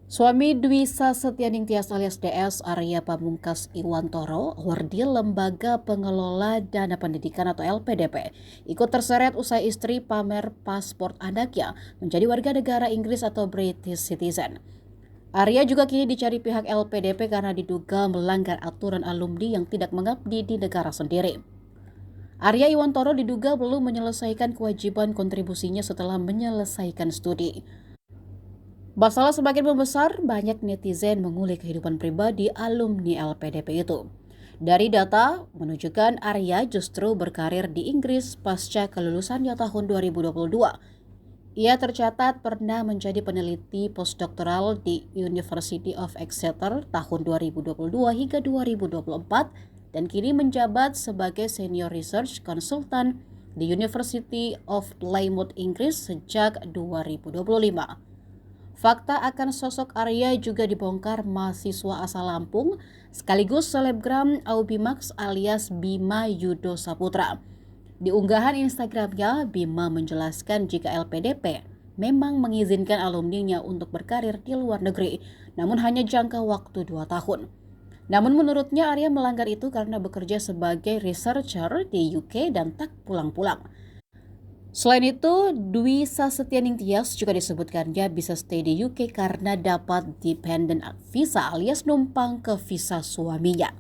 Suami Dwi Sasetyaning Tias alias DS Arya Pamungkas Iwantoro, wardi Lembaga Pengelola Dana Pendidikan atau LPDP, ikut terseret usai istri pamer paspor anaknya menjadi warga negara Inggris atau British citizen. Arya juga kini dicari pihak LPDP karena diduga melanggar aturan alumni yang tidak mengabdi di negara sendiri. Arya Iwantoro diduga belum menyelesaikan kewajiban kontribusinya setelah menyelesaikan studi. Masalah semakin membesar, banyak netizen mengulik kehidupan pribadi alumni LPDP itu. Dari data, menunjukkan Arya justru berkarir di Inggris pasca kelulusannya tahun 2022. Ia tercatat pernah menjadi peneliti postdoktoral di University of Exeter tahun 2022 hingga 2024 dan kini menjabat sebagai Senior Research Consultant di University of Plymouth, Inggris sejak 2025. Fakta akan sosok Arya juga dibongkar mahasiswa asal Lampung sekaligus selebgram Aubimax alias Bima Yudo Saputra. Di unggahan Instagramnya, Bima menjelaskan jika LPDP memang mengizinkan alumninya untuk berkarir di luar negeri, namun hanya jangka waktu 2 tahun. Namun menurutnya Arya melanggar itu karena bekerja sebagai researcher di UK dan tak pulang-pulang. Selain itu, Dwi Sasetyaning Tias juga disebutkannya bisa stay di UK karena dapat dependent visa alias numpang ke visa suaminya.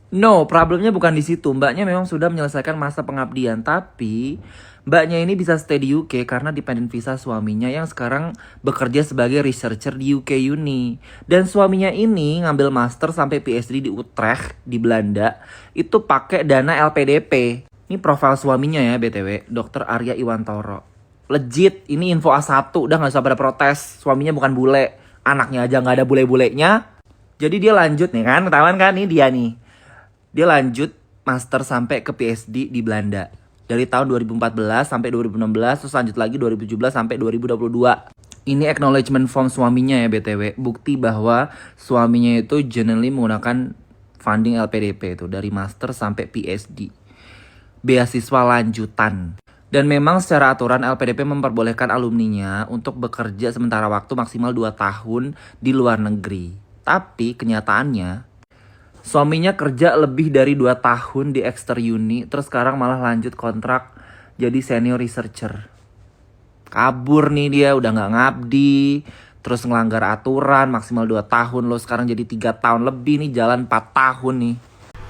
No, problemnya bukan di situ. Mbaknya memang sudah menyelesaikan masa pengabdian, tapi mbaknya ini bisa stay di UK karena dependent visa suaminya yang sekarang bekerja sebagai researcher di UK Uni. Dan suaminya ini ngambil master sampai PhD di Utrecht di Belanda itu pakai dana LPDP. Ini profil suaminya ya BTW, Dr. Arya Iwantoro. Legit, ini info A1, udah gak usah pada protes. Suaminya bukan bule, anaknya aja gak ada bule-bulenya. Jadi dia lanjut nih kan, ketahuan kan nih dia nih. Dia lanjut master sampai ke PhD di Belanda. Dari tahun 2014 sampai 2016, terus lanjut lagi 2017 sampai 2022. Ini acknowledgement form suaminya ya BTW. Bukti bahwa suaminya itu genuinely menggunakan funding LPDP itu. Dari master sampai PhD. Beasiswa lanjutan. Dan memang secara aturan LPDP memperbolehkan alumninya untuk bekerja sementara waktu maksimal 2 tahun di luar negeri. Tapi kenyataannya suaminya kerja lebih dari 2 tahun di Exeter Uni, terus sekarang malah lanjut kontrak jadi senior researcher. Kabur nih dia, udah gak ngabdi, terus ngelanggar aturan maksimal 2 tahun, lo sekarang jadi 3 tahun lebih nih, jalan 4 tahun nih.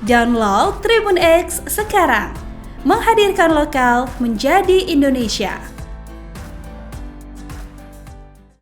Download Tribun X sekarang, menghadirkan lokal menjadi Indonesia.